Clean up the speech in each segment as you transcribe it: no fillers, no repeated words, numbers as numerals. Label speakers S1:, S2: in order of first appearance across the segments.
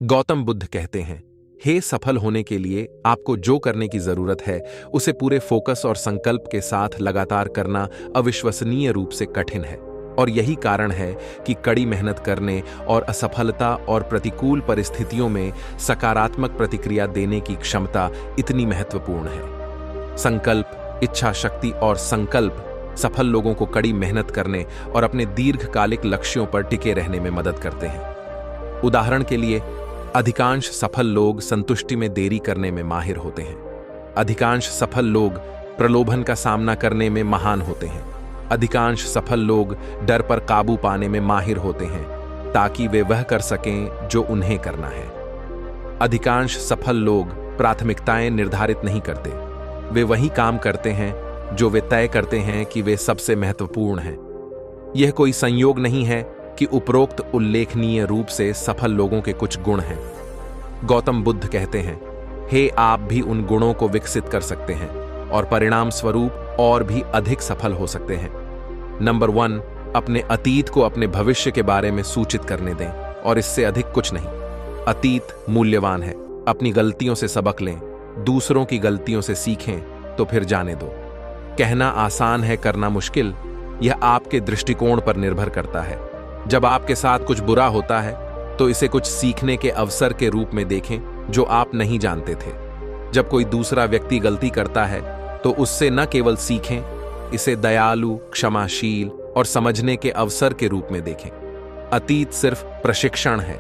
S1: गौतम बुद्ध कहते हैं, हे सफल होने के लिए आपको जो करने की जरूरत है उसे पूरे फोकस और संकल्प के साथ लगातार करना अविश्वसनीय रूप से कठिन है। और यही कारण है कि कड़ी मेहनत करने और असफलता और प्रतिकूल परिस्थितियों में सकारात्मक प्रतिक्रिया देने की क्षमता इतनी महत्वपूर्ण है। संकल्प, इच्छा शक्ति और संकल्प सफल लोगों को कड़ी मेहनत करने और अपने दीर्घकालिक लक्ष्यों पर टिके रहने में मदद करते हैं। उदाहरण के लिए, अधिकांश सफल लोग संतुष्टि में देरी करने में माहिर होते हैं। अधिकांश सफल लोग प्रलोभन का सामना करने में महान होते हैं। अधिकांश सफल लोग डर पर काबू पाने में माहिर होते हैं ताकि वे वह कर सकें जो उन्हें करना है। अधिकांश सफल लोग प्राथमिकताएं निर्धारित नहीं करते, वे वही काम करते हैं जो वे तय करते हैं कि वे सबसे महत्वपूर्ण हैं। यह कोई संयोग नहीं है कि उपरोक्त उल्लेखनीय रूप से सफल लोगों के कुछ गुण हैं। गौतम बुद्ध कहते हैं, हे आप भी उन गुणों को विकसित कर सकते हैं और परिणाम स्वरूप और भी अधिक सफल हो सकते हैं। नंबर 1, अपने अतीत को अपने भविष्य के बारे में सूचित करने दें और इससे अधिक कुछ नहीं। अतीत मूल्यवान है, अपनी गलतियों से सबक लें, दूसरों की गलतियों से सीखें तो फिर जाने दो। कहना आसान है, करना मुश्किल, यह आपके दृष्टिकोण पर निर्भर करता है। जब आपके साथ कुछ बुरा होता है तो इसे कुछ सीखने के अवसर के रूप में देखें जो आप नहीं जानते थे। जब कोई दूसरा व्यक्ति गलती करता है तो उससे न केवल सीखें, इसे दयालु, क्षमाशील और समझने के अवसर के रूप में देखें। अतीत सिर्फ प्रशिक्षण है,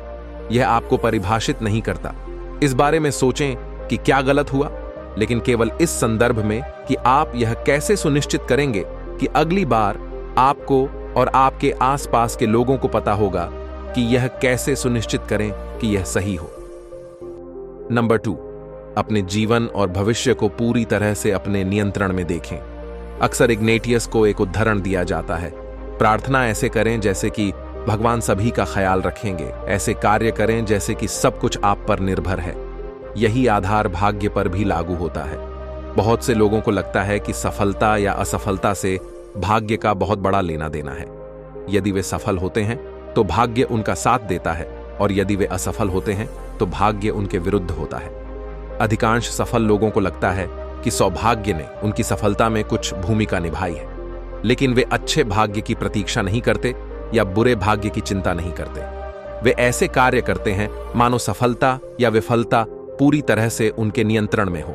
S1: यह आपको परिभाषित नहीं करता। इस बारे में सोचें कि क्या गलत हुआ, लेकिन केवल इस संदर्भ में कि आप यह कैसे सुनिश्चित करेंगे कि अगली बार आपको और आपके आसपास के लोगों को पता होगा कि यह कैसे सुनिश्चित करें कि यह सही हो। नंबर 2, अपने जीवन और भविष्य को पूरी तरह से अपने नियंत्रण में देखें। अक्सर इग्नेटियस को एक उदाहरण दिया जाता है, प्रार्थना ऐसे करें जैसे कि भगवान सभी का ख्याल रखेंगे, ऐसे कार्य करें जैसे कि सब कुछ आप पर निर्भर है। यही आधार भाग्य पर भी लागू होता है। बहुत से लोगों को लगता है कि सफलता या असफलता से भाग्य का बहुत बड़ा लेना देना है। यदि वे सफल होते हैं तो भाग्य उनका साथ देता है और यदि वे असफल होते हैं तो भाग्य उनके विरुद्ध होता है। अधिकांश सफल लोगों को लगता है कि सौभाग्य ने उनकी सफलता में कुछ भूमिका निभाई है, लेकिन वे अच्छे भाग्य की प्रतीक्षा नहीं करते या बुरे भाग्य की चिंता नहीं करते। वे ऐसे कार्य करते हैं मानो सफलता या विफलता पूरी तरह से उनके नियंत्रण में हो।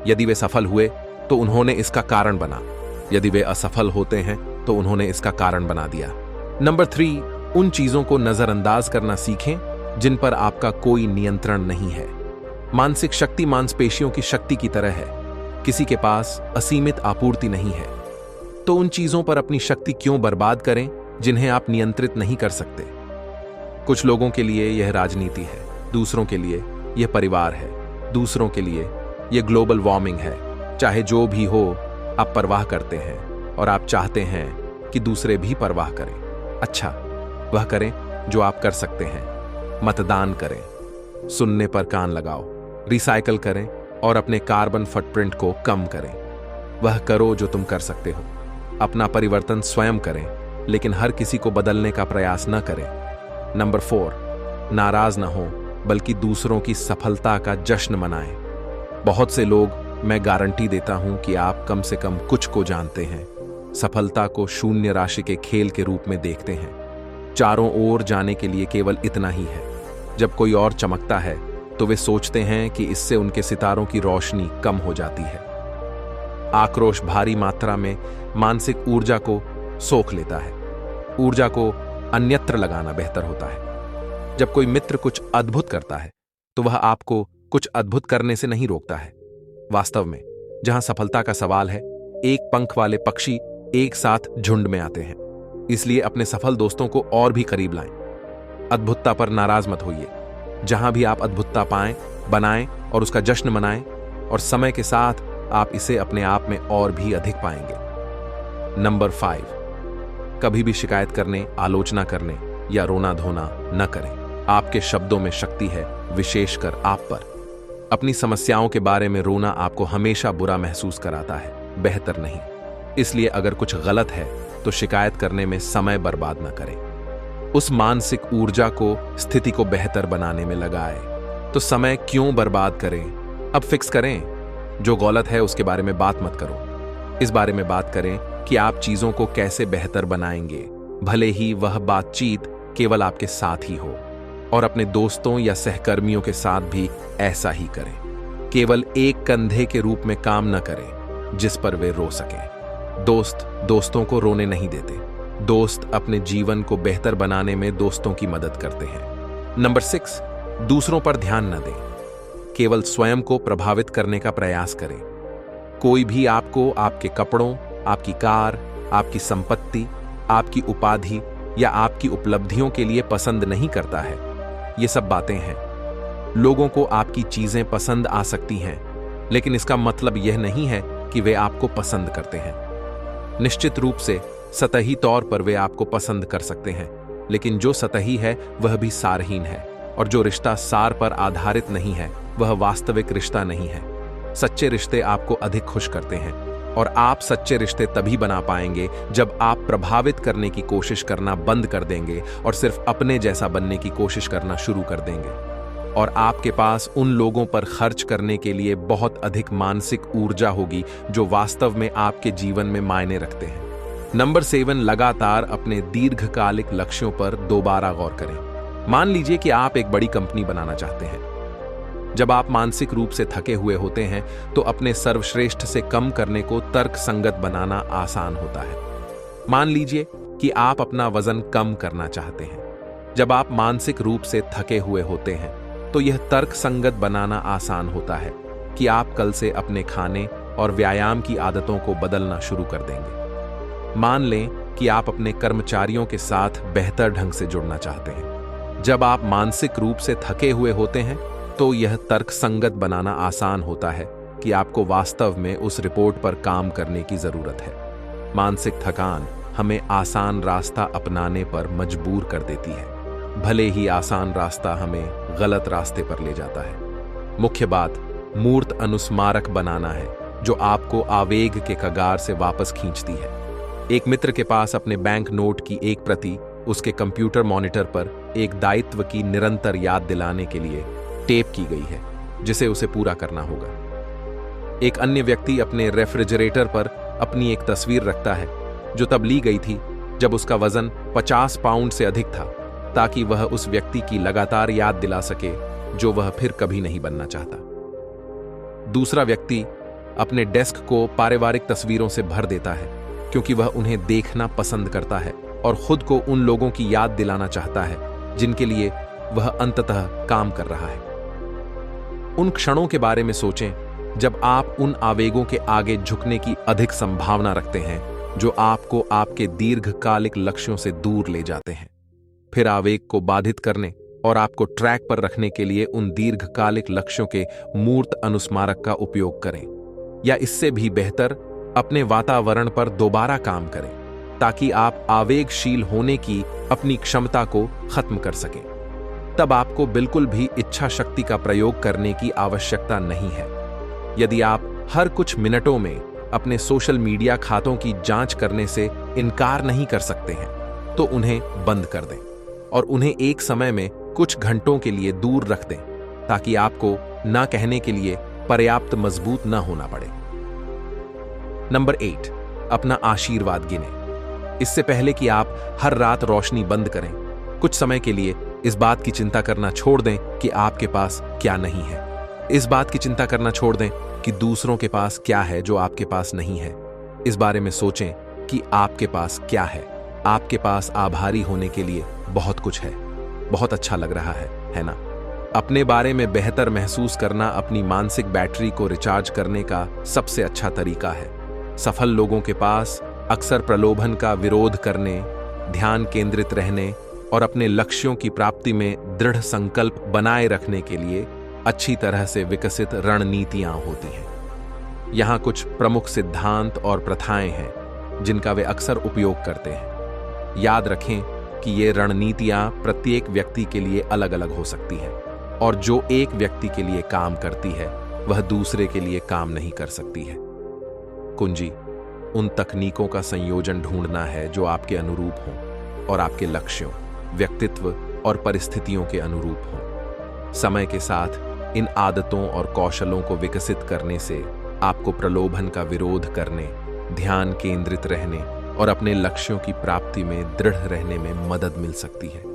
S1: यदि वे सफल हुए तो उन्होंने इसका कारण बना, यदि वे असफल होते हैं तो उन्होंने इसका कारण बना दिया। नंबर 3, उन चीजों को नजरअंदाज करना सीखें जिन पर आपका कोई नियंत्रण नहीं है। मानसिक शक्ति मांसपेशियों की शक्ति की तरह है, किसी के पास असीमित आपूर्ति नहीं है। तो उन चीजों पर अपनी शक्ति क्यों बर्बाद करें जिन्हें आप नियंत्रित नहीं कर सकते। कुछ लोगों के लिए यह राजनीति है, दूसरों के लिए यह परिवार है, दूसरों के लिए यह ग्लोबल वार्मिंग है। चाहे जो भी हो, आप परवाह करते हैं और आप चाहते हैं कि दूसरे भी परवाह करें। अच्छा, वह करें जो आप कर सकते हैं। मतदान करें, सुनने पर कान लगाओ, रिसाइकल करें और अपने कार्बन फुटप्रिंट को कम करें। वह करो जो तुम कर सकते हो। अपना परिवर्तन स्वयं करें, लेकिन हर किसी को बदलने का प्रयास न करें। नंबर 4, नाराज न हो बल्कि दूसरों की सफलता का जश्न मनाएं। बहुत से लोग, मैं गारंटी देता हूं कि आप कम से कम कुछ को जानते हैं, सफलता को शून्य राशि के खेल के रूप में देखते हैं। चारों ओर जाने के लिए केवल इतना ही है। जब कोई और चमकता है तो वे सोचते हैं कि इससे उनके सितारों की रोशनी कम हो जाती है। आक्रोश भारी मात्रा में मानसिक ऊर्जा को सोख लेता है। ऊर्जा को अन्यत्र लगाना बेहतर होता है। जब कोई मित्र कुछ अद्भुत करता है तो वह आपको कुछ अद्भुत करने से नहीं रोकता है। वास्तव में जहां सफलता का सवाल है, एक पंख वाले पक्षी एक साथ झुंड में आते हैं। इसलिए अपने सफल दोस्तों को और भी करीब लाएं। अद्भुतता पर नाराज मत होइए। जहां भी आप अद्भुतता पाएं, बनाएं और उसका जश्न मनाएं, और समय के साथ आप इसे अपने आप में और भी अधिक पाएंगे। नंबर 5, कभी भी शिकायत करने, आलोचना करने या रोना धोना न करें। आपके शब्दों में शक्ति है, विशेषकर आप पर। अपनी समस्याओं के बारे में रोना आपको हमेशा बुरा महसूस कराता है, बेहतर नहीं। इसलिए अगर कुछ गलत है तो शिकायत करने में समय बर्बाद न करें। उस मानसिक ऊर्जा को स्थिति को बेहतर बनाने में लगाए। तो समय क्यों बर्बाद करें? अब फिक्स करें। जो गलत है उसके बारे में बात मत करो। इस बारे में बात करें कि आप चीजों को कैसे बेहतर बनाएंगे, भले ही वह बातचीत केवल आपके साथ ही हो। और अपने दोस्तों या सहकर्मियों के साथ भी ऐसा ही करें। केवल एक कंधे के रूप में काम न करें जिस पर वे रो सकें। दोस्त दोस्तों को रोने नहीं देते। दोस्त अपने जीवन को बेहतर बनाने में दोस्तों की मदद करते हैं। नंबर 6, दूसरों पर ध्यान न दें, केवल स्वयं को प्रभावित करने का प्रयास करें। कोई भी आपको आपके कपड़ों, आपकी कार, आपकी संपत्ति, आपकी उपाधि या आपकी उपलब्धियों के लिए पसंद नहीं करता है। ये सब बातें हैं। लोगों को आपकी चीजें पसंद आ सकती हैं, लेकिन इसका मतलब यह नहीं है कि वे आपको पसंद करते हैं। निश्चित रूप से सतही तौर पर वे आपको पसंद कर सकते हैं, लेकिन जो सतही है वह भी सारहीन है, और जो रिश्ता सार पर आधारित नहीं है वह वास्तविक रिश्ता नहीं है। सच्चे रिश्ते आपको अधिक खुश करते हैं, और आप सच्चे रिश्ते तभी बना पाएंगे जब आप प्रभावित करने की कोशिश करना बंद कर देंगे और सिर्फ अपने जैसा बनने की कोशिश करना शुरू कर देंगे। और आपके पास उन लोगों पर खर्च करने के लिए बहुत अधिक मानसिक ऊर्जा होगी जो वास्तव में आपके जीवन में मायने रखते हैं। नंबर 7, लगातार अपने दीर्घकालिक लक्ष्यों पर दोबारा गौर करें। मान लीजिए कि आप एक बड़ी कंपनी बनाना चाहते हैं। जब आप मानसिक रूप से थके हुए होते हैं तो अपने सर्वश्रेष्ठ से कम करने को तर्क संगत बनाना आसान होता है। मान लीजिए कि आप अपना वजन कम करना चाहते हैं। जब आप मानसिक रूप से थके हुए होते हैं तो यह तर्क संगत बनाना आसान होता है कि आप कल से अपने खाने और व्यायाम की आदतों को बदलना शुरू कर देंगे। मान लें कि आप अपने कर्मचारियों के साथ बेहतर ढंग से जुड़ना चाहते हैं। जब आप मानसिक रूप से थके हुए होते हैं तो यह तर्क संगत बनाना आसान होता है कि आपको वास्तव में उस रिपोर्ट पर काम करने की जरूरत है। मानसिक थकान हमें आसान रास्ता अपनाने पर मजबूर कर देती है, भले ही आसान रास्ता हमें गलत रास्ते पर ले जाता है। मुख्य बात मूर्त अनुस्मारक बनाना है जो आपको आवेग के कगार से वापस खींचती है। एक मित्र के पास अपने बैंक नोट की एक प्रति उसके कंप्यूटर मॉनिटर पर एक दायित्व की निरंतर याद दिलाने के लिए टेप की गई है, जिसे उसे पूरा करना होगा। एक अन्य व्यक्ति अपने रेफ्रिजरेटर पर अपनी एक तस्वीर रखता है जो तब ली गई थी जब उसका वजन 50 पाउंड से अधिक था, ताकि वह उस व्यक्ति की लगातार याद दिला सके जो वह फिर कभी नहीं बनना चाहता। दूसरा व्यक्ति अपने डेस्क को पारिवारिक तस्वीरों से भर देता है क्योंकि वह उन्हें देखना पसंद करता है और खुद को उन लोगों की याद दिलाना चाहता है जिनके लिए वह अंततः काम कर रहा है। उन क्षणों के बारे में सोचें जब आप उन आवेगों के आगे झुकने की अधिक संभावना रखते हैं जो आपको आपके दीर्घकालिक लक्ष्यों से दूर ले जाते हैं। फिर आवेग को बाधित करने और आपको ट्रैक पर रखने के लिए उन दीर्घकालिक लक्ष्यों के मूर्त अनुस्मारक का उपयोग करें, या इससे भी बेहतर अपने वातावरण पर दोबारा काम करें ताकि आप आवेगशील होने की अपनी क्षमता को खत्म कर सकें। तब आपको बिल्कुल भी इच्छा शक्ति का प्रयोग करने की आवश्यकता नहीं है। यदि आप हर कुछ मिनटों में अपने सोशल मीडिया खातों की जांच करने से इनकार नहीं कर सकते हैं तो उन्हें बंद कर दें और उन्हें एक समय में कुछ घंटों के लिए दूर रख दें ताकि आपको ना कहने के लिए पर्याप्त मजबूत ना होना पड़े। नंबर 8, अपना आशीर्वाद गिनें। इससे पहले कि आप हर रात रोशनी बंद करें, कुछ समय के लिए इस बात की चिंता करना छोड़ दें कि आपके पास क्या नहीं है। इस बात की चिंता करना छोड़ दें कि दूसरों के पास क्या है जो आपके पास नहीं है। इस बारे में सोचें कि आपके पास क्या है। आपके पास आभारी होने के लिए बहुत कुछ है। बहुत अच्छा लग रहा है ना? अपने बारे में बेहतर महसूस करना अपनी मानसिक बैटरी को रिचार्ज करने का सबसे अच्छा तरीका है। सफल लोगों के पास अक्सर प्रलोभन का विरोध करने, ध्यान केंद्रित रहने और अपने लक्ष्यों की प्राप्ति में दृढ़ संकल्प बनाए रखने के लिए अच्छी तरह से विकसित रणनीतियां होती हैं। यहाँ कुछ प्रमुख सिद्धांत और प्रथाएं हैं जिनका वे अक्सर उपयोग करते हैं। याद रखें कि ये रणनीतियां प्रत्येक व्यक्ति के लिए अलग अलग हो सकती हैं और जो एक व्यक्ति के लिए काम करती है वह दूसरे के लिए काम नहीं कर सकती है। कुंजी उन तकनीकों का संयोजन ढूंढना है जो आपके अनुरूप हों और आपके लक्ष्यों व्यक्तित्व और परिस्थितियों के अनुरूप हों। समय के साथ इन आदतों और कौशलों को विकसित करने से आपको प्रलोभन का विरोध करने, ध्यान केंद्रित रहने और अपने लक्ष्यों की प्राप्ति में दृढ़ रहने में मदद मिल सकती है।